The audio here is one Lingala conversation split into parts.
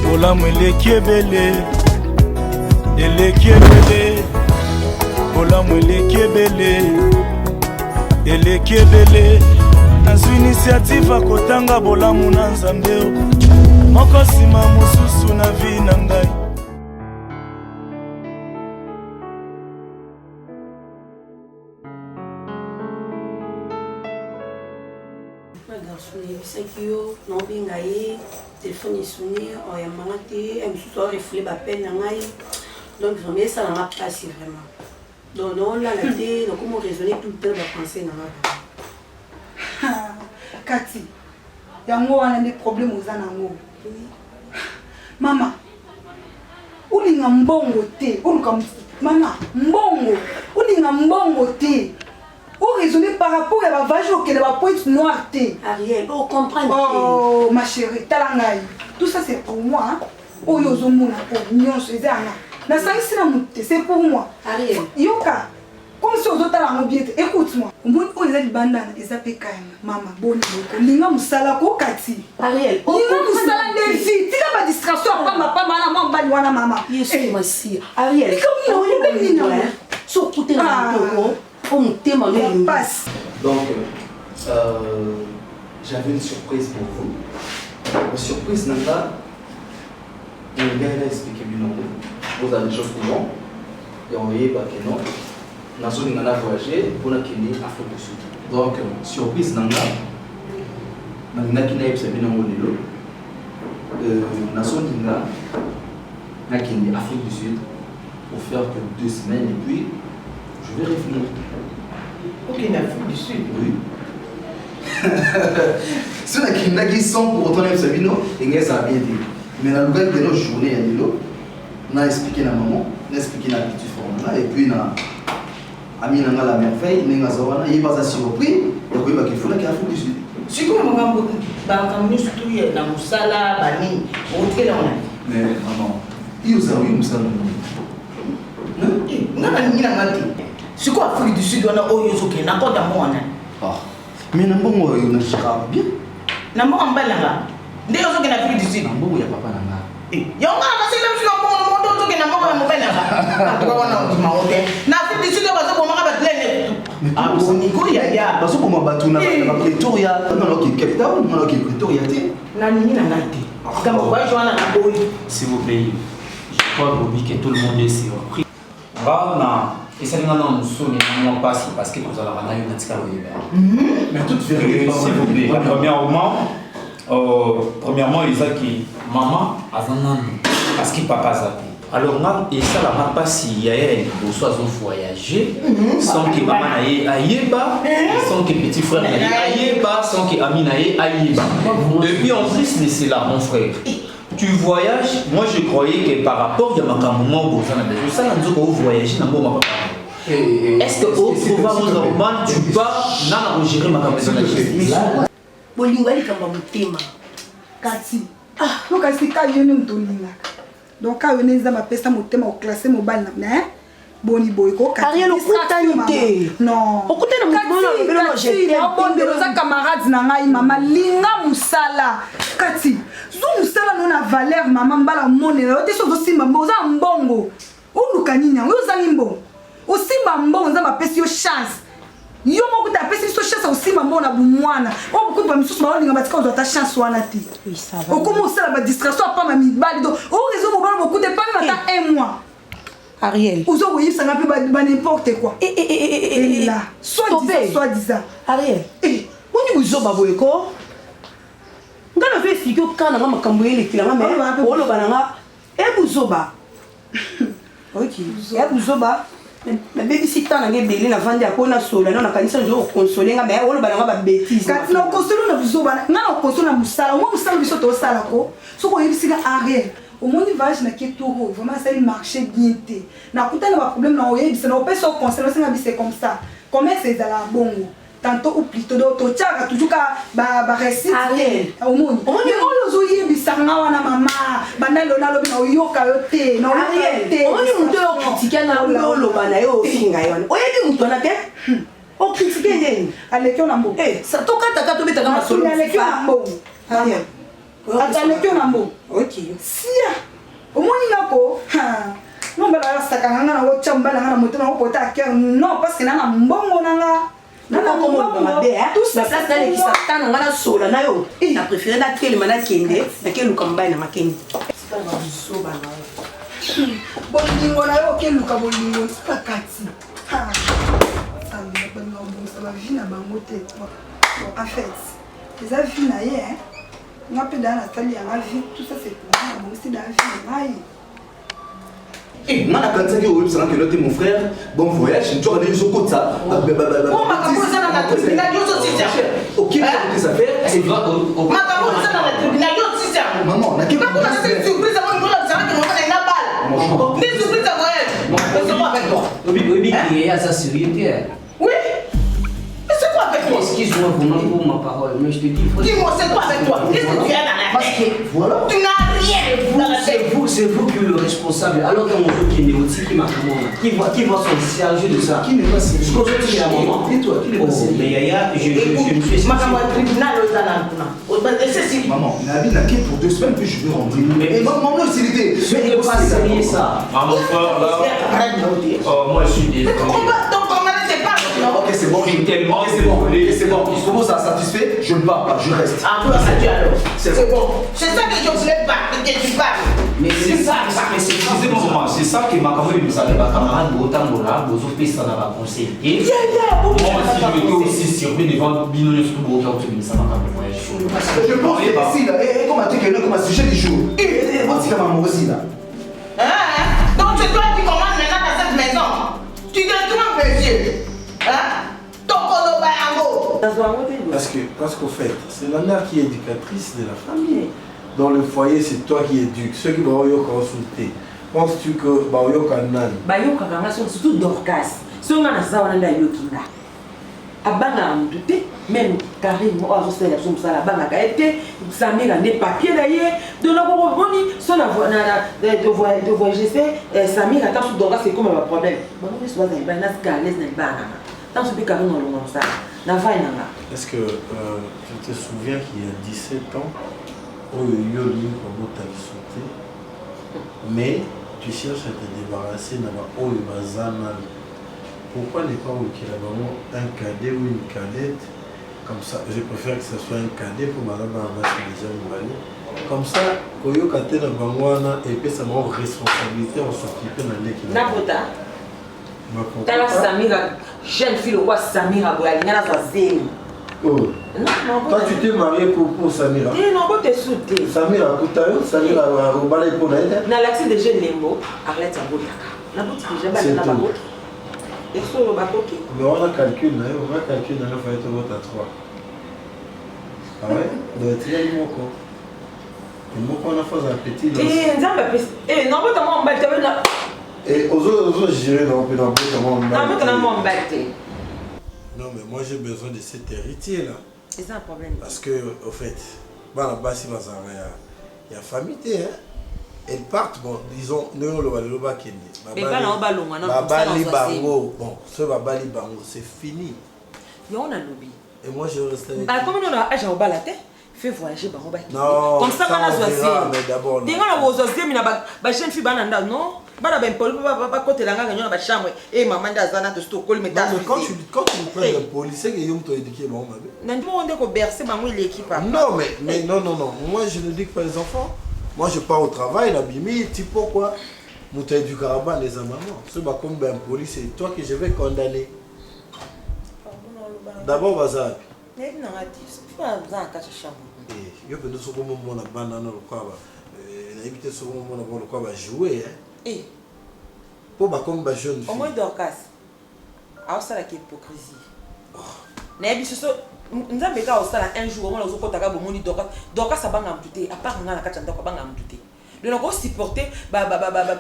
Bolamu eleki ebele, eleki ebele. Bolamu eleki ebele, eleki ebele. Nazwi initiative akotanga bolamu na Nzambe moko nsima mosusu na vi na ngai. Téléphone est sonné, on a manqué, elle me soutient, reflet ma peine, donc vraiment ça n'a pas passé vraiment. Donc on l'a laté, donc comment raisonner tout le temps de penser dans la Cathy, il y a des problèmes aux anangos. Maman, où est le mbongo té? Maman, mbongo, où est le mbongo té? Vous raisonnez par rapport à la vache qui est la pointe noire. Ariel, vous comprenez? Oh, ma chérie, talangaï. Tout ça c'est pour moi. Oh, yozomuna, oh, nyon, c'est pour moi. Ariel. Yoka, comme si vous êtes bien, écoute-moi. Au moins, vous êtes bandana, ils appellent quand même. Maman, bonne boko. Linga musala ko kati. Ariel, linga musala de vie. Tu as ma distraction, pas ma maman, baliwana maman. Yes, merci. Ariel, comment vous avez surtout tes mamans. Donc, j'avais une surprise pour vous. La surprise n'est pas. Le gars a expliqué bien vous avez des choses pour moi. Et on voyait que non. Dans ce qu'on a voyagé, on a quitté Afrique du Sud. Donc, surprise n'est pas. On a quitté Afrique du Sud pour faire que 2 semaines et puis je vais revenir. Ok, en Afrique du Sud. Oui. Si on a qui sont pour retourner à Sabino, et ça a bien été. Mais dans le cadre de nos journées, on a expliqué à maman, on a expliqué à la petite forme, et puis on a mis la merveille, on a eu pas surpris, et puis il faut la Afrique du Sud. Si comme on a surtout dans Moussala, Bani, on est là. Mais maman, il y a eu Moussala. Non, c'est quoi l'Afrique du Sud? On a Oyozoke, n'importe quoi. Mais non, on a bien. Non, on a bien. Dès que on a l'Afrique du Sud, il y a papa. Il y a un gars qui est là, il y a un gars qui est là. L'Afrique du Sud, on va se battre. Ah, bon, Nico, il y a. Parce qu'on m'a battu dans la Pretoria, dans la capitale, dans la Pretoria. S'il vous plaît, je crois que tout le monde est surpris. Et ça nous sonne parce que nous allons aller mais toute vérité, s'il vous plaît. Premièrement, il y a qui maman avant parce que papa a alors et ça la pas si il y a voyager sans que maman aille pas sans que petit frère aille pas sans que ami aille et puis en plus de cela mon frère tu voyages, moi je croyais que par rapport à ma maman au ça nous voyager dans mon papa. Est-ce que au programme normal tu vas dans gérer ma caméra? Bolingali kamba mutema. Kati. Donc kasi ka yene mtolinga. Donc ka yene za mapesa mutema au classer mobile na boni boy ko kati. Ariel okutanité. Non. Okutana mutema na jeté. Bonde roza camarades na ngai mama linga musala. Kati. Zo musala non na valeur mama mbala monela. Ote so simba mboza mbongo. Uluka nini yango ozangi mbongo. Osimba mbongo za mapesa yo chance. Yo moko ta pesi so chance osimba mbongo na bumwana. O beaucoup ba misusu ba olinga batika ozwa ta chance wana ti. Oui ça va. Okomo osala ba distraction pa ma mibali do. O réseau mobile beaucoup de pas même ta 1 mois. Ariel. Ozo voyez ça n'a plus ba n'importe quoi. Là. Soit disant. Ariel. On y uzoba boyeko. Ngana fait expliquer quand na makambo yele kilanga mais olo bananga buzoba. OK. Buzoba. Mais babysitter na ngebeli na vandi akona sola na kanisa njo consoler nga mais olo bananga ba bêtise. Quand na consoler na buzoba na consoler na musala, mo musala biso to sala ko. So ko yebisika Ariel. Au monde voyage na ketoro, vraiment ça il marchait bien na kuta na problème na oyebisa na opesa au conseil c'est comme ça. Comment c'est à la bongo. tantôt ou plutôt d'autres tchaka toujours ba récit au monde on est aux oyer bisanga wana mama banalo nalo bina oyoka yote na yote on est muto yo critiquer na lolo bana yo finga yona oyebi muto na te o critiquer ndeni alekio na mbo ça toka taka to betaka masolo alekio na mbo alekio na mbo OK sia omoni ngako non bala saka ngana na wocha mbala ngana moto na opota akere non parce que na mbongo nanga nana comme on mabe tous la place dans les qui s'attendent ngana sola na yo na préféré na tele mana kende na ke luka mbai na makende sika ba so ba na bolingo na yo ke luka bolingo sika kati ça la vie na bango te en fait les avis na ye hein on a peu dans la salle ya vie tout ça c'est pour moi aussi dans la vie na Eh, moi, quand ça que mon frère, bon voyage, tu vas aller jusqu'au ça. Bon, ma capote, ça dans la tribunal, yo aussi ça. OK, les affaires, c'est va. Ma capote, ça dans la tribunal, yo aussi ça. Maman, na quelle surprise avant nous là, ça va que mon frère n'a balle. Des surprises à voyage. C'est quoi avec toi? Oui, il y a ça sérieux. Oui. Mais c'est quoi avec toi? Excuse-moi pour ma parole, mais je te dis. Dis-moi, c'est quoi avec toi? Qu'est-ce que tu as dans la tête? Parce que voilà. Tu n'as rien dans la tête. C'est vous qui êtes le responsable. Alors que mon frère qui est négocie, qui m'a qui voit son chargé de ça. Qui n'est pas sérieux? Je comprends que la maman. Et toi, qui n'est pas sérieux? Mais Yaya, je me suis. Ma camarade tribunal aux alentours. C'est maman, on a mis la quête pour 2 semaines puis je vais rentrer. Mais maman, c'est l'idée. Ce n'est pas sérieux ça. Maman, frère, là. Moi, je suis désolé. Ok, c'est bon, j'ai tellement. Ok, c'est bon, c'est bon. Comment ça satisfait? Je ne pars pas, je reste. Ah, toi, ça tu alors. C'est bon. C'est ça que je voulais pas, que tu parles. Mais c'est ça, mais c'est ça qui m'a quand même ça les camarades autant là, vous offrez ça dans la conseil. Et moi aussi je m'étais aussi surpris devant Bino surtout pour autant que ça m'a quand même voyagé. Je pense que ici là, et comment tu es comme un sujet du jour. Et moi aussi comme un aussi là. Donc c'est toi qui commandes maintenant dans cette maison. Tu te trompes, monsieur. Hein? Ton colo bayango. Parce qu'au fait, c'est la mère qui est éducatrice de la famille. Dans le foyer, c'est toi qui éduques. Ceux qui vont consulter. Penses-tu que Baoyo Kanan? Bayo Kakanga sont surtout Dorcas. Si on a ça, on a d'ailleurs Kinga. Abanga Mouté, même Karim, on a fait la somme ça, la banga été, Samira n'est papier d'ailleurs. De l'abord, son de voyager, Samira, tant que Dorcas, c'est comme un problème. Bon, on est soit dans les banas, galès, dans les banas. Tant que Karim, on l'a ça. Est-ce que tu te souviens qu'il y a 17 ans, mais tu cherches à te débarrasser de pourquoi ne pas un cadet ou une cadette comme ça? Je préfère que ce soit un cadet pour madame déjà comme ça, Koyo Kate na Bangwana et puis ça m'a responsabilité en s'occuper de l'équipe. Nabota. Tala Samira, jeune fille ou Samira Boyalina na Zémi. Oh. Toi tu t'es marié pour Samira. Non, pas te souter. Samira Koutayo, Samira Robalay pour naïda. Na l'accès de jeune Lembo, arrête à Botaka. La boutique j'ai pas na ba boki. Et sur le bateau qui. Mais on a calculé, on va calculer dans le foyer de votre à 3. Ah ouais? Donc tu as dit mon corps. Et mon corps on a fait un petit. Eh, nzamba pesi. Eh, non pas tellement embêté na. Et aux autres gérer non plus non comment embêté. Non, pas tellement embêté. Non mais moi j'ai besoin de cet héritier là. C'est un problème. Parce que au fait, bah là-bas si il y a famille hein. Elles partent, bon, disons, nous on le va qui mais pas là on va loin, non. Babali Bango, bon, ce Babali Bango, c'est fini. Yo on a lobby. Et moi je reste avec. Bah comme on a âge au balate, fais voyager Bango ba. Non. Comme ça on a choisi. Mais d'abord. Dingo na bozo zemi na ba jeune fille bananda non. Bana ben poli ba côté la nganga ba chambre et maman ndazana de stokol mais quand tu me prends un policier que yom to éduquer bon ma belle. Nandi mo ndeko bercer Bango l'équipe. Non mais non. Moi je ne dis pas les enfants. Moi je pars au travail, la bimi, tu pourquoi? Mouta du Karabakh, les amants. Ce va comme un police, c'est toi que je vais condamner. D'abord, Bazar. Mais non, tu vas dans ta chambre. Et je peux nous sauver mon moment à banane le quoi. Éviter ce moment le quoi va jouer. Eh. Pour ma comme jeune fille. Au moins Dorcas. Ah ça la hypocrisie. N'abi ce nzambe ka osala un jour on ozo kotaka bomoni Dorcas ça banga amputé à part ngana katanda ko banga amputé. Le n'ont supporté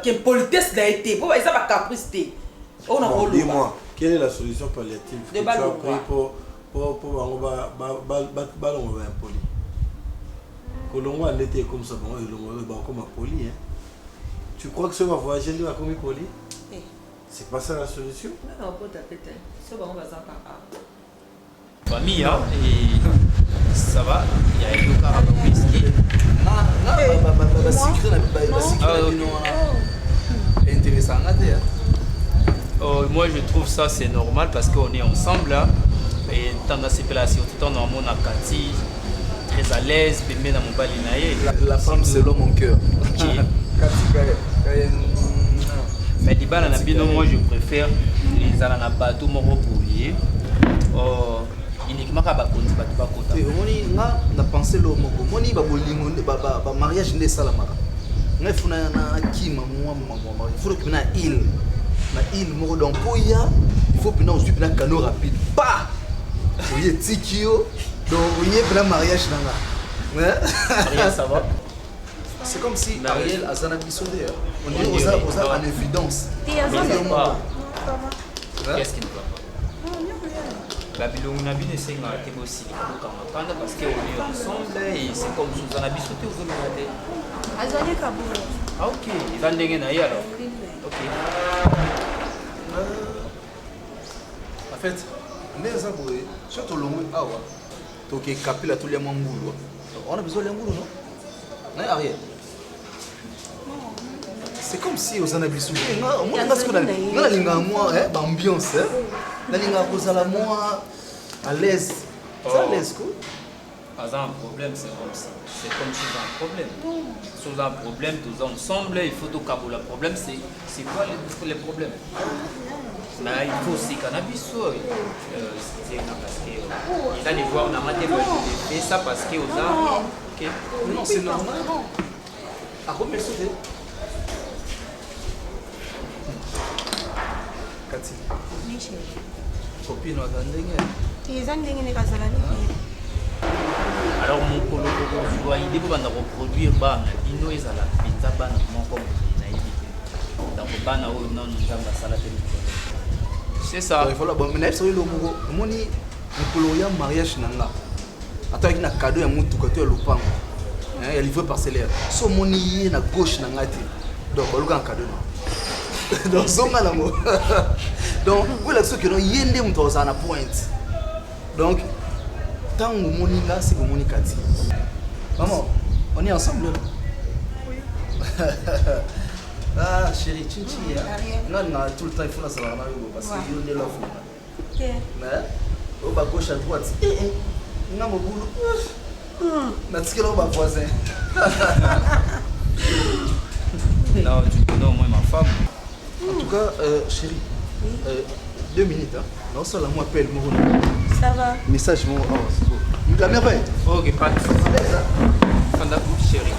qu'une politesse n'a été pour ça va caprice. On a dis-moi, quelle est la solution palliative que tu as pris pour balongo ya poli kolongo andete comme ça bon elongo comme poli hein. Tu crois que ça va voyager là comme poli? C'est pas ça la solution? Famille hein, et ça va, il y a un cas à whisky. Intéressant. Moi je trouve ça c'est normal parce qu'on est ensemble là. Et tant dans ces places, tout le temps on a Cathy très à l'aise, mais dans mon balinaïe. La femme c'est l'homme en cœur. Mais les balles moi je préfère les alana bateau mon repouillé. Uniquement quand bakonzi bato bakota. Moni nga na penser lo moko. Moni ba bolingo ba mariage ndé salamaka. Nga funa na kima moi. Il faut que na île. Na île moko donc poya, il faut que na on suit na canot rapide. Pa. Oui, tikio. Donc oui, le mariage nanga. Ariel ça va? C'est comme si Ariel a zana bisodé. On est aux en évidence. Qu'est-ce qui ne va pas? Babylone n'a bien essayé de aussi parce qu'on est ensemble et c'est comme si on a bisouté aux hommes. Ah ok, il va dégainer alors. Ok. En fait, les aboués, surtout le mot awa, donc il capte la tous les mangoulos. On a besoin de mangoulos, non? Non, Ariel. C'est comme si aux en a bisouté. Moi, parce que dans la ligne à moi, l'ambiance, la ligne à cause à la moi, à l'aise. C'est à l'aise, quoi. Pas un problème, c'est comme ça. C'est comme si un problème. Si on a un problème, tous ensemble, il faut tout câbler. Le problème, c'est quoi les problèmes? Mais il faut aussi cannabis. C'est parce que il a des voix, on a maté fait ça parce que on a. Ok. Non, c'est normal. À combien sauter? Cathy. Oui, chérie. Copine, on a alors mon colo doit aider pour reproduire ban dino ezala pinza ban mon comme na éviter donc ban o non nzanga sala te c'est ça il faut la bonne mais c'est le mot moni colo ya mariage nanga ataki na cadeau ya mutu ko to lopango hein il veut parcellaire so moni na gauche nanga te donc oluka cadeau non donc zonga la mo donc voilà ce que non yende mutu ozana pointe donc tant que Monica, c'est que Monica dit. Maman, on est ensemble là? Oui. Ah, chérie, tu dis, là, tout le temps, il faut la savoir parce qu'il y a de l'offre. Mais, au bas gauche à droite, on a mon boulot. Merci que là, on va voisin. Non, tu connais au moins ma femme. En tout cas, chérie, 2 minutes. Non, ça, là, moi, appelle mon ça va. Message, mon. Oh, c'est beau. La merveille. Ok, pas de soucis. Fanda pour chérie.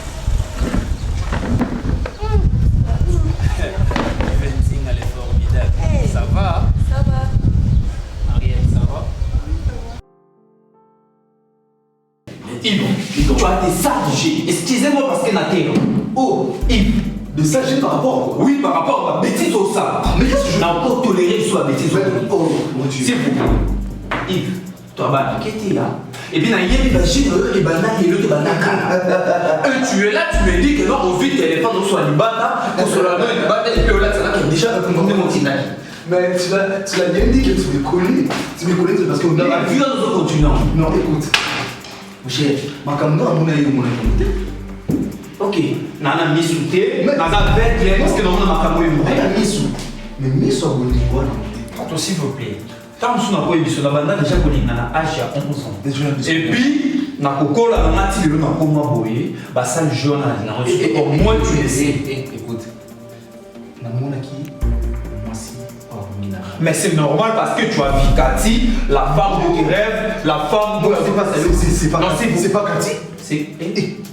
Vincing, elle est formidable. Hey. Ça va? Ça va. Ariel, ça va? Yves, tu as été sage. Excusez-moi parce que n'a terre. Oh, Yves. De sage par rapport? Oui, par rapport à ma bêtise au ça. Mais qu'est-ce que je n'ai encore toléré que soit bêtise au ça. Oh, mon Dieu. C'est vous. Yves, toi, bah, qui était là? Et bien, il y a des machines, et ben là, il y a le banana. Tu es là, tu me dis que non, on vit le téléphone, on soit du bata, on soit là, et puis là, c'est là qui a déjà recommandé mon tinage. Mais tu l'as bien dit que tu me connais. Tu me connais parce qu'on a vu dans nos autres continents. Non, écoute. J'ai ma caméra à mon avis, mon avis. Ok, nana misouté, nana vert, parce que non, on a ma caméra. Nana misou. Mais misou à Bolivie, attends, s'il vous plaît. Tant que nous avons émission, nous avons déjà connu âge à 11 ans. Et puis, nous avons dit que nous avons dit que ça jeune au moins tu le sais. Écoute, nous avons dit mais c'est normal parce que tu as vu Cathy, la femme de tes rêves, la femme de... C'est pas Cathy.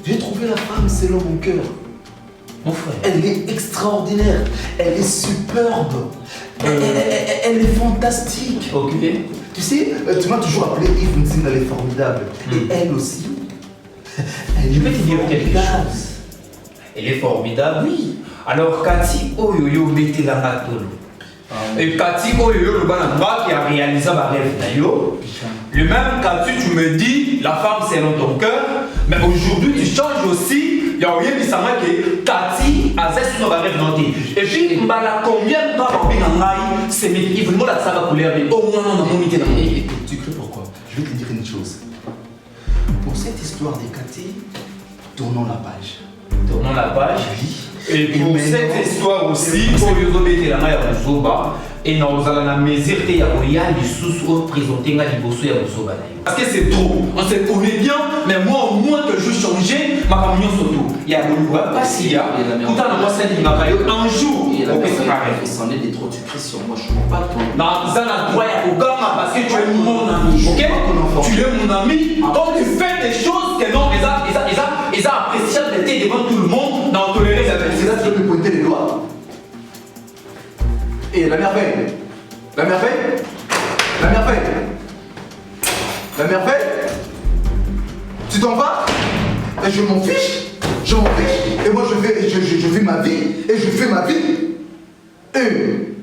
J'ai trouvé la femme, c'est l'homme au cœur. Mon frère. Elle est extraordinaire, elle est superbe, elle est fantastique. Ok. Tu sais, tu m'as toujours appelé Yves Nsing, elle est formidable. Et elle aussi. Je peux te dire quelque chose. Elle est formidable. Oui. Alors, Cathy, oh yo yo, mettez la matolo. Et Cathy, le bananga qui a réalisé ma rêve d'ailleurs. Le même Cathy, tu me dis, la femme c'est dans ton cœur, mais aujourd'hui tu changes aussi. Il y a rien qui s'en va que Cathy a zeste sur ma rêve dans tes. Et puis, combien de temps on vient en c'est il faut la saga couleur, mais au moins on a monité dans Et tu crées pourquoi? Je vais te dire une chose. Pour cette histoire de Cathy, tournons la page. Tournons la page, oui. Et pour cette histoire aussi, pour les obéter la Zoba, et nous allons la mesure qu'il y a des sous présenter la libosso et Zoba. Parce que c'est trop, on se connaît bien, mais moi au moins que je change ma famille surtout. Il y a un pas si il y a, tout en moi c'est un jour. Et la personne qui s'en est des trop de pression, moi je ne comprends pas ton. Non, ça n'a droit à aucun parce que tu es mon ami, ok? Tu es mon ami, quand tu fais des choses que non, ils ont apprécié d'être devant tout le monde, dans tolérer ça. C'est là que tu peux pointer les doigts. Et la merveille. La merveille. La merveille. La merveille. Tu t'en vas? Et je m'en fiche. Je m'en fiche. Et moi je vis ma vie. Et je fais ma vie. Et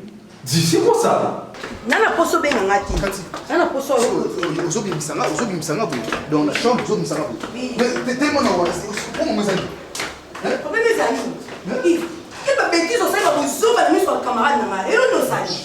dis c'est quoi ça? Nana poso benga ngati. Nana poso Ozobimisanga dans la chambre, ozobimisanga. Mais tellement non, comment vous allez? Problème des amis. Et ma bêtise au sein de vous autres, mais sur camarade nana. Et on nous sache.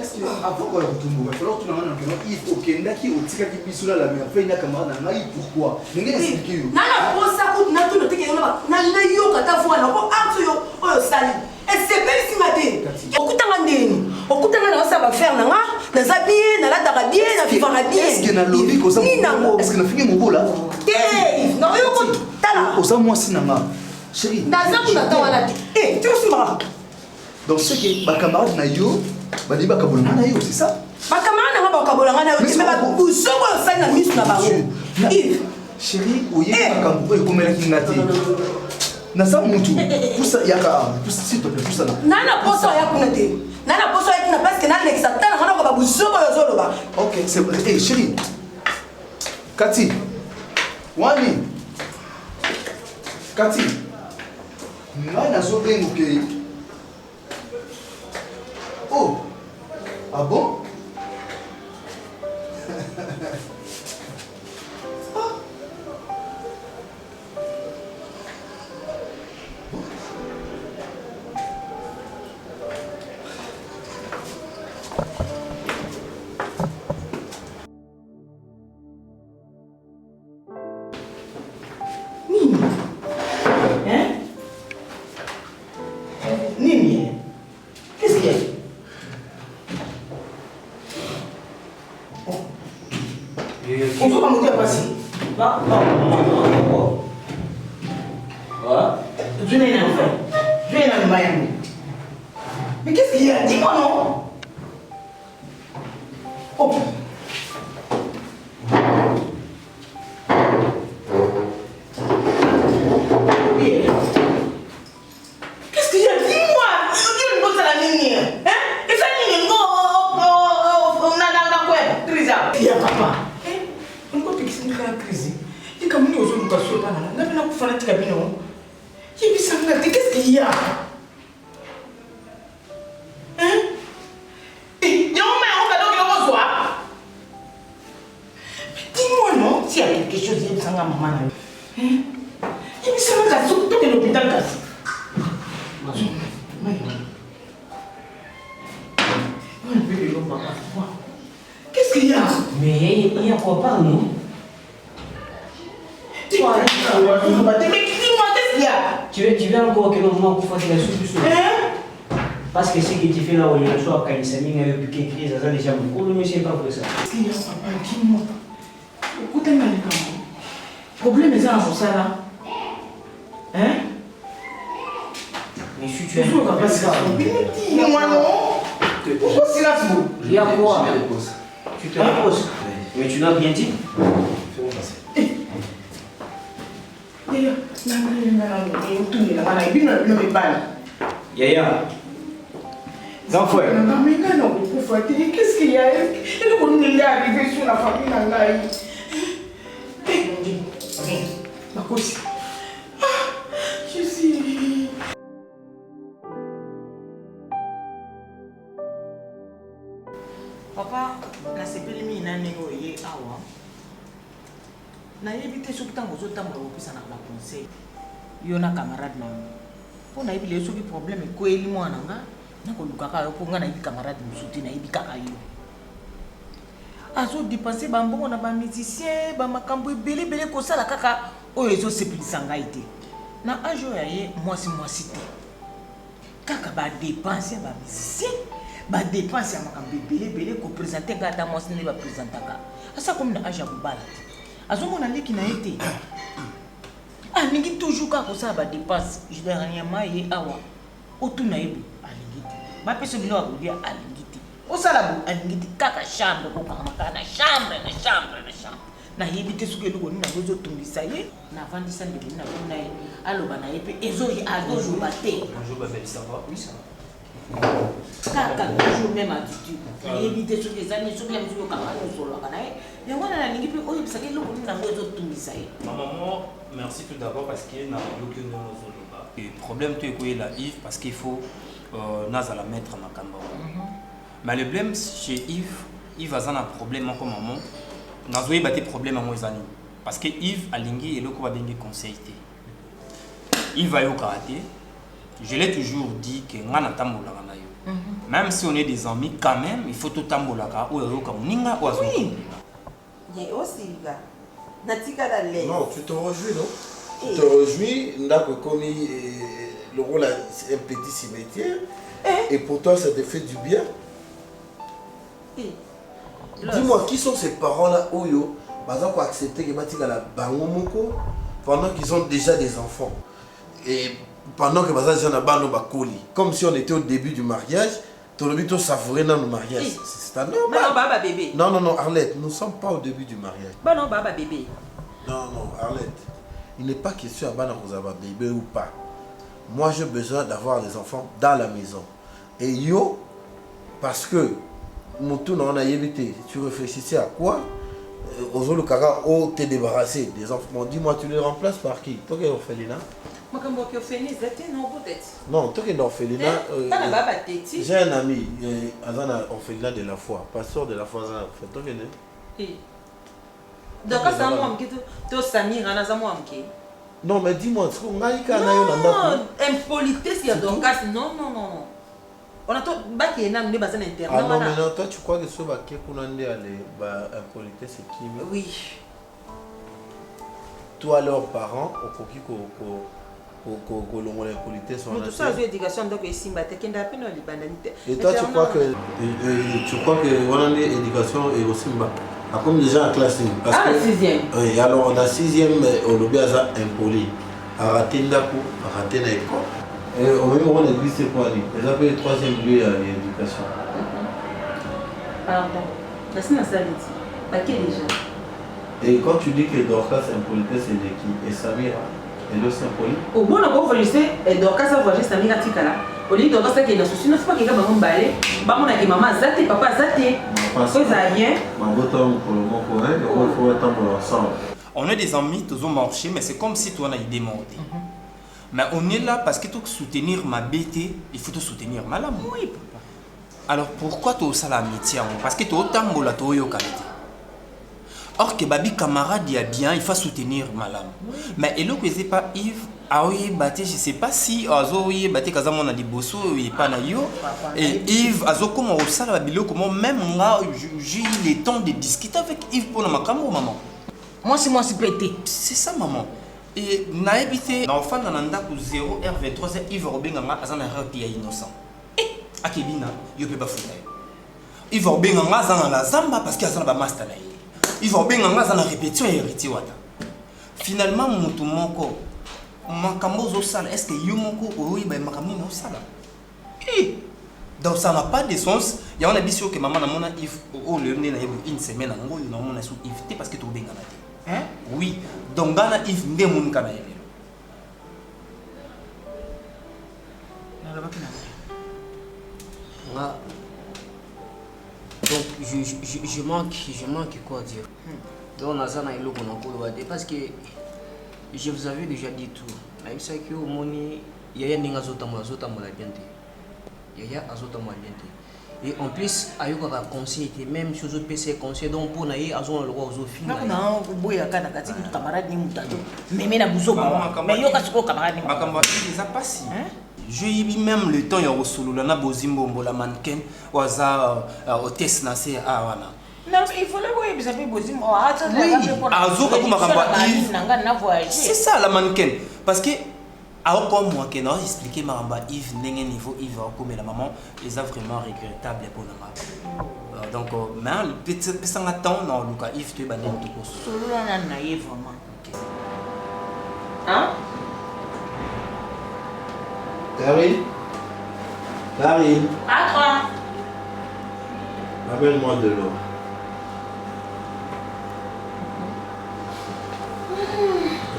Est-ce que avant qu'on retourne, il va falloir tout le monde il faut qu'il y ait qui au tika qui puisse là la mère fait une camarade nana pourquoi? N'engagez expliquer. Nana posa coup na tout le teke yona na yo kata fwa na ko acte yo oyo sali. Et c'est belle si matin. Okutanga ndeni. Okutanga na ça va faire nanga. Na zabie, na la tarabie, na vivanga bien. Est-ce que na lobby ko ça? Est-ce que na fingi mon là? Eh, non yo ko tala. Ko ça moi si nanga. Chérie. Daza kuna tawana. Eh, tu aussi mara. Donc ce qui ma camarade na yo, ba di ba kabolanga na yo, c'est ça? Ma camarade na ba kabolanga na yo, mais ba buso ko sali na misu na bango. Yves. Chérie, oye ka kambo e komela ki ngati. Nasa mutu. Poussa yaka, poussa s'il te plaît, poussa là. Nana poso ya kuna te. Nana poso ya kuna parce que nana l'exata na ko ba buso ko yo zolo ba. OK, c'est bon. Eh chérie. Cathy. Wani. Cathy. Ngai na so bengo ke. Oh. Ah bon? Mais qu'est-ce qu'il y a? Dis-moi non. Oh. Qu'est-ce qu'il y a? Dis-moi. Je ne peux pas la ligne. Hein? Et ça ligne, on a quoi? Trisa. Il y a papa. On peut fixer une crise. Il comme nous sommes pas sur pas là. N'a pas fait un cabinet. Qu'est-ce qu'il y a? Dis-moi non, s'il y a quelque chose, il me semble à maman. Il me semble à tout est l'hôpital. Qu'est-ce qu'il y a? Mais il y a quoi pas, non? Dis-moi, qu'est-ce qu'il y a? Tu veux encore que l'on pour faire la solution? Parce que ce que tu fais là, on est soit quand il s'est mis à piquer crise, ça déjà beaucoup, mais c'est pas pour ça. Qu'est-ce qu'il y a, papa? Dis-moi. Écoutez-moi, les gars. Le problème est dans ça là. Hein? Mais si tu es. Dis-moi non. Pourquoi silence vous? Il y a quoi? Tu te reposes. Mais tu n'as rien dit. Fais-moi passer. Yaya. Qu'est-ce qu'il y a? Il est arrivé sur la famille Nangaï. Ma cause. Je suis. awa nayebi te soki ntango ozotambola kopesanaka baconseil yo na camarade na yo mpo nayebi leyo soki problème ekweli mwana nga nakolukaka yo mpo nga nayebi camarade mosusu te nayebi kaka yo azodepense bambongo na bamusicien bamakambo ebelebele kosala kaka oyo ezosepelisa ngai te na age oyo aye mwasi te kaka badepense ya bamusicien badepense ya makambo ebelebele kopresente ngai ata mwasi nde bapresentaka asa komi na age ya kobala te azomona leki na ye te alingi toujours kaka kosala badepense dernièrement ye awa otuna ye bo alingi te bapesa biloko akolia alingi te osala bo alingi te kaka chambre kokanga kaka na chambre nayebi te soki eloko nini nango ezotungisa ye navandisa ndeko nini nango na ye aloba na ye mpe azoyoba te kaka toujours même attitude nayebi te soki eza nini soki yamosoki okanga osololaka na ye yango wana nalingi mpe oyebisaka eloko nini nango ezotungisa ye. Maman, merci tout d'abord parce que na bloqué nos zoloba. Le problème tu es là Yves parce qu'il faut nazala mettre ma cambo. Mais le problème chez Yves a un problème comme maman. Nazoé batté problème à moi zani parce que Yves alingi et loko va bien conseiller. Yves va yo karaté. Je l'ai toujours dit que ngana tambola na yo. Même si on est des amis quand même, il faut tout tambola ka ou yo ka muninga ou azo. Oui. Ye aussi là. Non, tu te réjouis, non? Tu te réjouis, le rôle est un petit cimetière, et pour toi ça te fait du bien. Dis-moi, qui sont ces parents-là, Oyo, pour accepter que la Bangomoko pendant qu'ils ont déjà des enfants et pendant que comme si on était au début du mariage, tout le monde savourait dans le mariage. C'est un normal. Non, baba bébé. Non, Arlette, nous ne sommes pas au début du mariage. Bah non, baba bébé. Non, Arlette. Il n'est pas question à baba bébé ou pas. Moi, j'ai besoin d'avoir des enfants dans la maison. Et yo, parce que tu réfléchissais à quoi? Aux autres cas, t'es débarrassé des enfants. Dis-moi, tu les remplaces par qui? Toi qui es orphelinat? Non, toi qui es orphelinat. J'ai un ami, Azana orphelinat de la foi, pasteur de la foi. Toi qui es. Donc, ça m'a dit que Samir en a moi. Non, mais dis-moi, non, impolitesse, il y a donc non. On a tout bac et n'am ne basan interne. Ah non, mais non, toi tu crois que ce bac qu'on a allé impolitesse c'est qui? Oui. Toi leurs parents au coquille l'impolitesse on a. Tout ça éducation donc ici bah t'es qu'un appel dans les banalités. Et toi tu crois que on a l'éducation et aussi bah comme déjà en classe parce que 6e. Oui, alors on a 6e au lobby à impoli. À rater l'apou, à rater l'école. Et au même moment, l'église, c'est quoi? Ils appellent le 3e lieu à l'éducation. Pardon. La semaine, ça dit. Pas qui déjà? Et quand tu dis que Dorcas c'est impolitesse, c'est de qui? Et Samira? Et l'autre c'est impoli? Au bon, on va juste Dorcas a voyagé Samira Tikala. Au lieu de Dorcas qui est dans ce souci, non, c'est pas qu'il y a un balai. Maman a dit maman, zate, papa, zate. Ça va bien. Maman, pour le moment, il faut attendre ensemble. On est des amis, tous ont marché, mais c'est comme si toi on a idée monter. Mais on est là parce que pour soutenir ma bêtise, il faut te soutenir ma lame. Oui, papa. Alors pourquoi tu as ça l'amitié? Parce que tu as autant de temps de qualité. Or que babi camarade y a bien, il faut soutenir ma lame. Mais et l'autre c'est pas Yves, aoye baté, je sais pas si azoye baté kazamo na liboso et pas na yo. Et Yves azo comment au sala babilo comment même là j'ai eu le temps de discuter avec Yves pour ma camo maman. Moi c'est pété. C'est ça maman. Et na habité na enfant na ndako 0h23 Yves Robenganga azana rapi ya innocent. Akebina yo pe ba futa. Yves Robenganga azana la zamba parce qu'il azana ba master na ye. Yves Robenganga azana répétition et héritier wata. Finalement mutu moko makambo zo sala est-ce que yo moko oyi ba makambo na sala? Donc ça n'a pas de sens. Il y a un abyssio que maman na mona Yves au le né na une semaine ngo na mona sou Yves parce que to bengana te. Hein? Oui, donc dans la Yves Ndemoun Kana. Donc je manque quoi dire. Donc on a ça dans le logo parce que je vous avais déjà dit tout. Avec ça que il y a des gens qui ont bien. Il y a azota bien. Et en plus, ayoka ka conseil était même chose au PC conseil donc pour naïe azon le roi aux filles. Non, boya kana kati tu camarade ni mutato. Mais na buzo ba. Mais yo ka siko camarade ni. Makamba ça passe. Je y même le temps ya osolo la na bozimbo la mannequin waza hôtesse na c'est wana. Non, il faut le voir bisa bozimbo. Ah, ça azoka ko makamba. C'est ça la mannequin parce que alors comme moi qui n'a expliqué Maramba Yves n'engé niveau Yves comme la maman les a vraiment regrettable pour nous donc mais peut-être ça attend non Lucas Yves tu es banni tout court solo na naïf vraiment hein Karine à toi amène-moi de l'eau.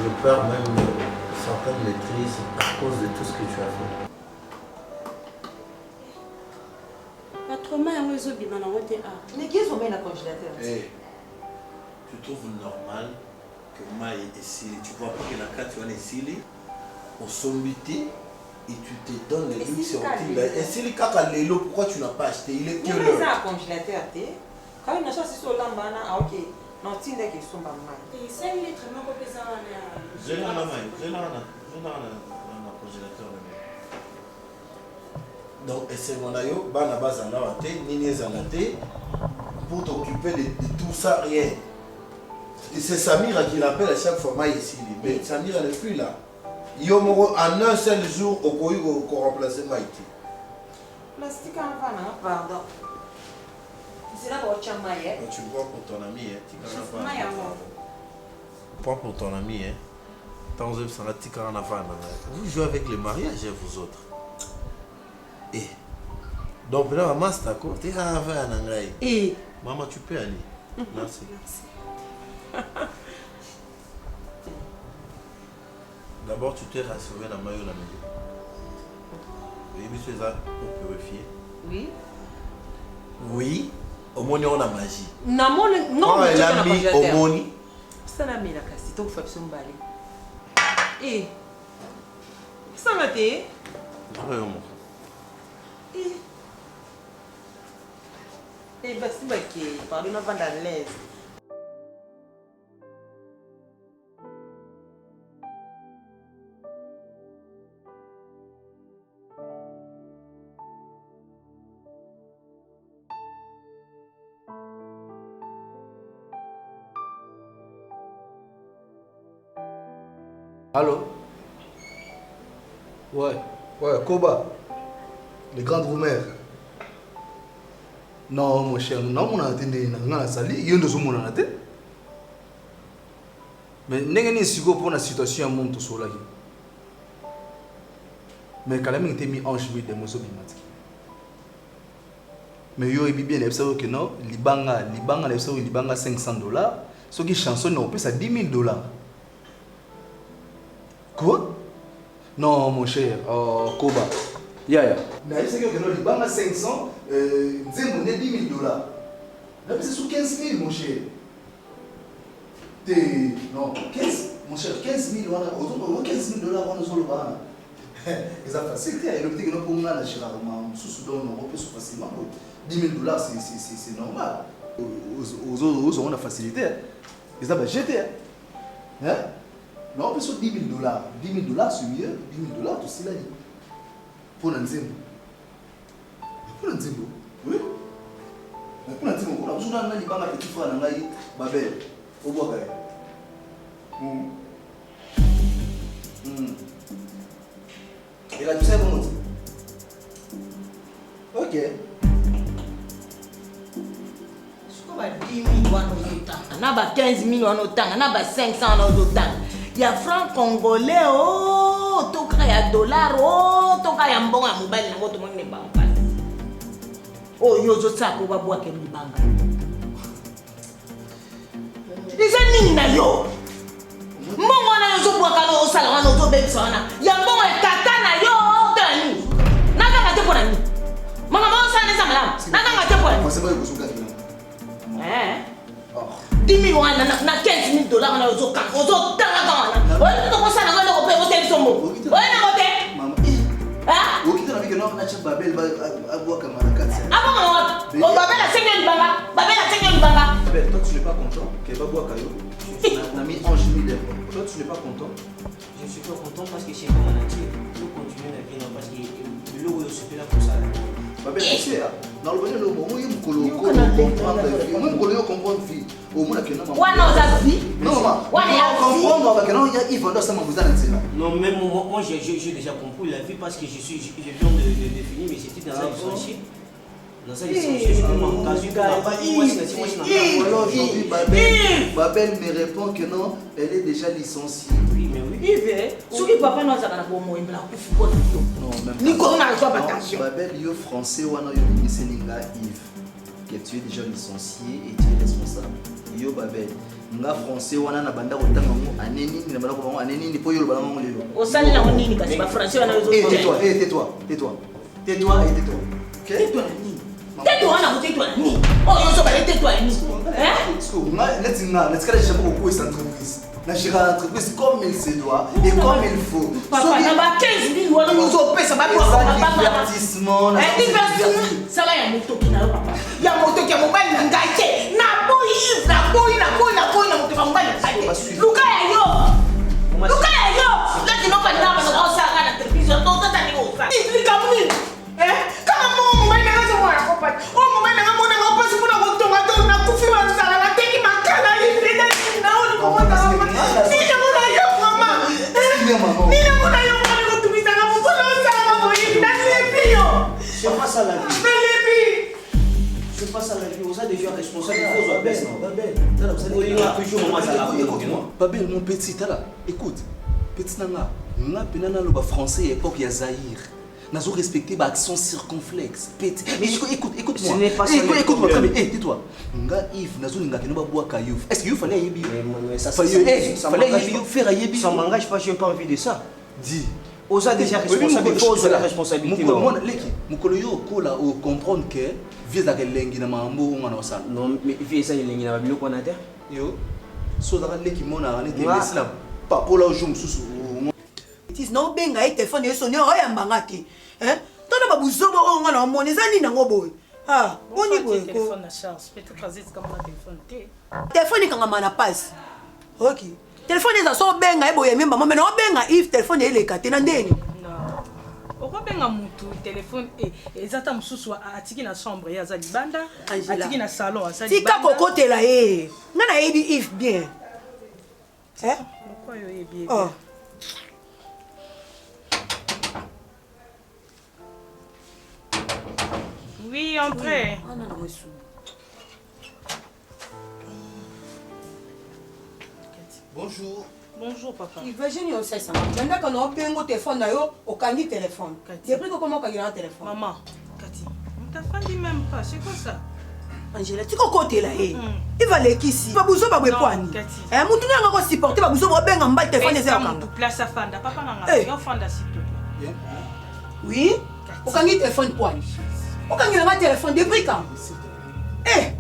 Je perds même certaines maîtrises à cause de tout ce que tu as fait. Mais qu'est-ce qu'on met dans le congélateur? Tu trouves normal que moi ici, tu vois pas que la carte tu vas ici, au sommité, et tu te donnes les luxe sur et si le caca l'élo, pourquoi tu n'as pas acheté? Il est que l'heure. Il y a un congélateur, quand il n'a pas acheté sur l'ambana, ah ok. Non, tu n'as que son maman. Et 5 litres, non, que ça en est. Je l'ai dans le congélateur. Donc, c'est mon aïe, bana base en a été, nini zanate, pour t'occuper de tout ça, rien. Et c'est Samira qui l'appelle à chaque fois, moi ici. Mais Samira n'est plus là. Yomoro, en un seul jour, au Koyu, qu'on remplaçait Maïti. Plastique en va, pardon. C'est là pour Chamaye. Tu bois pour ton ami, hein. Prends pour ton ami, hein. Vous jouez avec les mariages, vous autres. Et donc là, maman, c'est à côté. Et maman, tu peux aller. Merci. D'abord, tu t'es rassuré dans la maillot la maison. Oui, mais tu es là pour purifier. Oui. Oui. Au moins, on a magie. Non, mais elle a mis au moni. Ça n'a mis la casse. Donc, il faut que ça me balle. Et ça m'a été. Vraiment. Et bah, c'est vrai que pardon, on va dans l'aise. Allô? Ouais, Koba, les grandes roumères. Non, mon cher, non, mon attendé, n'a sali, il y a une deuxième mon attendé. Mais n'est-ce pas si pour la situation à mon sur la vie. Mais quand même, il était mis en chemin de Mozo Bimati. Mais yo, il bien, il sait que non, Libanga, il sait Libanga $500. Ce qui chanson, on peut ça $10,000. Quoi? Non, mon cher, Koba. Yeah. Mais il sait que non, Libanga 500, c'est mon $10,000. Là, c'est sur 15 000, mon cher. Non, 15, mon cher, 15 000, on a 15 000 $, on a solo bana. Et ça facile, il y a l'optique que nous pouvons aller chez la Roma, sous-Soudan, on peut se facilement. $10,000, c'est normal. Aux autres, on a facilité. Et ça va jeter. Hein? Non, on peut sur $10,000. $10,000, c'est mieux. $10,000, tout cela. Pour un zimbo. Pour un zimbo? Oui. Pour un zimbo, on a besoin d'un petit frère, un petit babel. Au bois. Et là, tu sais comment dire? Ok. On a 10 000 on a 15 000 on a 500 il y a francs congolais, oh, tout cas il y a dollars, oh, tout cas il y a un bon à mobile, tout le monde n'est pas en face. Oh, yo, je sais qu'on va boire quel libanga. Les amis, na yo. Mon on a yo boire quand on salon, on a bébé sana. Il y a bon et tata na yo, tani. Naka ngate pour nani. Mama on sa ne sa madame. Naka ngate pour nani. Moi c'est pas que je $10 000 na $15 000 na ozo kan ozo tanga kana oyo to ko sana ngalo ko pe o te somo oyo na ko te maman ah o kitana bike no na cheba Babel va boire comme un cadre. Ah bon, Babel a 5 ans de banga. Babel a 5 ans de banga. Babel, toi tu n'es pas content qu'elle va boire Caillou. On a mis Ange Miller. Toi tu n'es pas content. Je suis pas content parce que c'est comme un entier. Nous continuons à vivre parce que le logo est super là pour ça. Babel, tu sais, dans le bonheur, moi, il me comprendre la vie. Moi, je comprendre la vie. Au moins, il y a Ouais, non, ça vie. non, comprendre il y a ça, vous allez dire. Non, même moi j'ai déjà compris la vie parce que je viens de définir mes études dans un licencié. Dans un licencié, je commence à aujourd'hui, Babel me répond que non, elle est déjà licenciée. Oui, mais oui. Yves, ce qui papa nous a dit pour moi, il a couffé pour nous. Non, même Ni qu'on a pas attention. Babel, yo français, wana yo ministre Ninga Yves, que tu es déjà licencié et tu es responsable. Yo Babel, nga français wana na banda kotanga ngo aneni na banda ko aneni ni po yo bana ngo lelo. Au sein de la monnaie, parce que français wana yo. Tais-toi et tais-toi. Tais-toi. Tais-toi ni. Tais-toi na tais-toi ni. Oh yo so ba tais-toi ni. Hein? Let's go. Let's go cette entreprise. Na gérer l'entreprise comme il se doit et comme il faut. Papa, na ba 15 000 wana nous au pesa ba kwa papa. Divertissement. Ça va ya moto ki na papa. Ya moto ki mobile na ngache. Na boy na moto ka mobile. Luka ya yo. Là tu n'as pas de dame dans ça à la télévision. Tout ça ni au ça. Il comme ni. Kama mo mobile na ngache mwana papa. O mobile na mwana ngapa si kuna moto ngato na kufi wa sala na teki makala hivi na oni kwa mama. Nina mwana yo mama. Nina mwana yo mwana kutumisa na mkono sana mo hivi na sipio. C'est pas ça la vie. C'est pas ça la vie. Vous êtes déjà responsable. Babel, mon petit, écoute, petit nanga, nga penana le français époque ya Zahir. Nazo respecté ba accent circonflexe. Petit. Mais écoute-moi. Ce n'est pas ça. Écoute-moi, tais-toi. Nga Yves, nazo ninga keno ba boire Caillou. Est-ce qu'il fallait yebi? Ça fallait faire yebi. Ça m'engage pas, j'ai pas envie de ça. Dis. Aux a déjà responsable, il faut la responsabilité. Mukolo yo kola o comprendre que vieux da kelengi na mambo ngana osala. Non, mais vieux ça il ngina ba biloko na terre. Yo. So da leki mona ngani te lesila pa pola o jour susu. Tis no benga e téléphone e sonné o ya mbanga te. Hein? Tona ba buzobo o ngana mona ezani nango boy. Ah, boni boy ko. Téléphone na charge, peut-être azit comme na téléphone te. Téléphone kanga mana passe. OK. Téléphone eza so benga e boye memba mais no benga if téléphone e leka te na ndeni. Non. Okobenga mutu téléphone ezata mususu atiki na chambre ya za libanda, atiki na salon ya za libanda. Tika kokotela e. Ngana ebi if bien. Hein? Pourquoi yo ebi? Oh. Oui, entrez. Bonjour. Bonjour papa. Imagine on sait ça. Maintenant quand on bengo téléphone na yo, au kangi téléphone. J'ai pris comment kangi na téléphone. Maman, Cathy, on t'a pas dit même pas, c'est quoi ça? Angela, tu kokotela e. Il va lekisi. Ba buzo ba bwekwani. Mutu nga ko supporter ba buzo ba benga mbal téléphone eza kanga. Place à Fanda, papa nga nga Fanda s'il te plaît. Oui? Au kangi téléphone poani. Au kangi na téléphone depuis quand?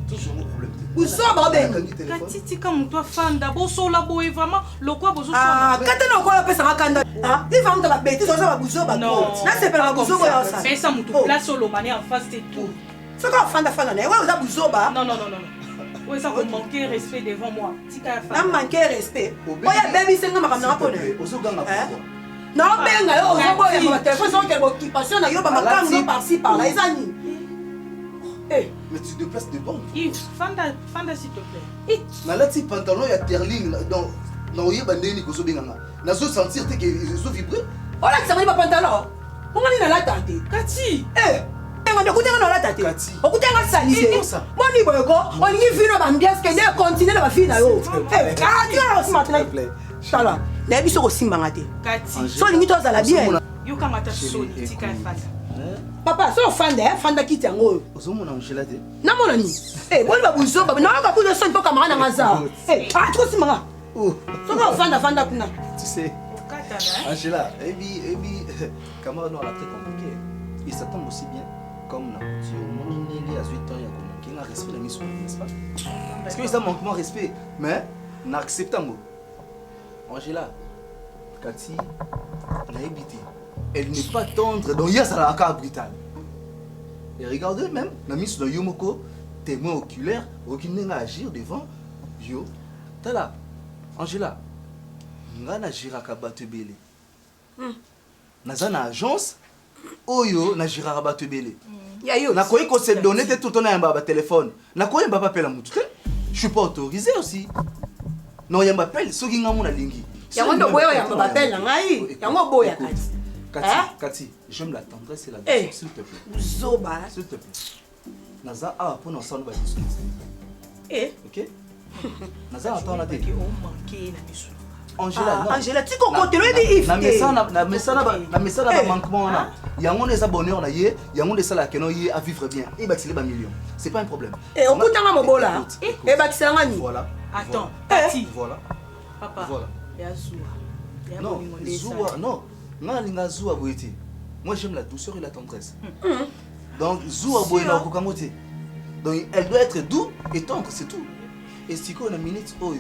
Toujours mon problème. Buzo ba benga. Cathy, tika mutu Fanda, boso la boy vraiment, le quoi boso. Ah, katana ko la pesa kanda. Ah, il va me bêtise ça ba buzo ba. Non. Na c'est pas ba buzo ko ya ça. Mais ça mutu place au lomane en face de tout. C'est quoi Fanda Fanda? Ouais, on a buzo ba. Non. Oui, ça vous manquez respect devant moi. Tika Fanda. Na manquer respect. Oya baby senga makamna ko ne. Ozoganga pourquoi? Non, benga yo ozoboya ba téléphone son quelle occupation na yo ba makamno par-ci par-là ezani. Mais tu te déplaces de banque. Yves, Fanda s'il te plaît. Nalati pantalon ya terling dans oyeba ndeni ko sobenganga. Nazo sentir te que zo vibrer. Ola kisama ba pantalon. Onga ni na la tante. Cathy. On écoute na la tante. Écoute nga salise. Moni boyoko, on y vino ba ambiance que de continuer la fille na yo. Tu as aussi maintenant. Chala. Na biso ko simbanga te. Cathy. So lingi to za la bien. Yo kamata soni tika Fanda. Papa, so Fanda kiti yango. Ozomona Angela te. Na mona ni. Boni ba buzo ba na ka kuzo son to kamara na ngaza. Tu simbanga. So ko Fanda kuna. Tu sais. Angela, Ebi, camarade noir très compliqué. Il s'attend aussi bien comme na. Tu au moins il a 8 ans, il y a comme qui n'a respect la mission, n'est-ce pas? Parce que ça manque mon respect, mais n'acceptons. Angela, Cathy, elle n'est pas tendre, donc il y a ça la carte brutale. Et regardez même, la mise sur le Yomoko, témoin oculaire, aucun n'a agir devant Yo. Tala, Angela, ngana gira kabatu belé. Naza na agence, oyo na gira kabatu belé. Na koyi ko se donner te tout on a un téléphone. Na koyi mbaba appelle à moutou. Je suis pas autorisé aussi. Non, yamba appelle, so ginga mona lingi. Yango ndo boyo yamba appelle ngai. Yango boya kati. Kati, j'aime la tendresse et la douceur, s'il te plaît. Zoba. S'il te plaît. Naza a pour nous ensemble ok? Naza attend la télé. Angela, tu comprends te na messana ba manquement na. Yango les abonneurs na ye, yango les sala keno ye à vivre bien. Et bâtir les millions. C'est pas un problème. Et au bout d'un mobola. Et bâtir ngani. Voilà. Attends, Tati. Voilà. Papa. Voilà. Ya Zoua. Non, Zoua, non. Non, linga Zoua boyete. Moi j'aime la douceur et la tendresse. Donc Zoua boyena kokamote. Donc elle doit être douce et tendre, c'est tout. Et si qu'on a minute oyo,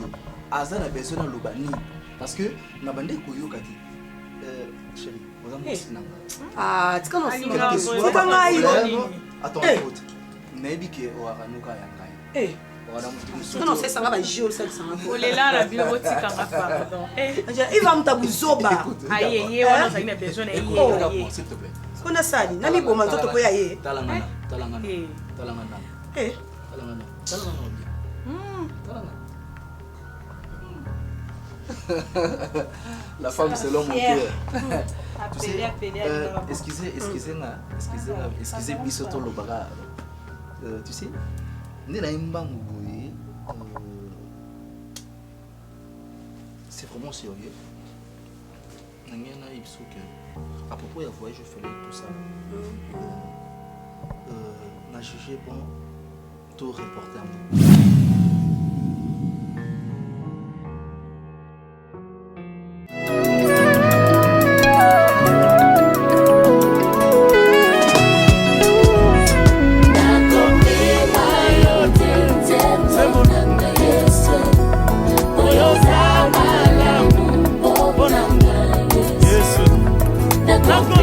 Azan a besoin de l'obani. Parce que na bande koyo kati. Chérie, on va m'enseigner. Ah, tu commences à attends, écoute. Nebike o aranuka yangai. Non, c'est ça va jouer ça ça. Oh là la bibliothèque en pardon. Il va me tabuzoba. Aïe, on a besoin de s'il te plaît. On a ça, nani boma toto ko ya ye. Talangana. La femme selon mon cœur. Excusez bisoto lo baga. Tu sais, c'est vraiment sérieux. À propos de voyage, je fais tout ça. N'a jugé bon tout reporter. Yes.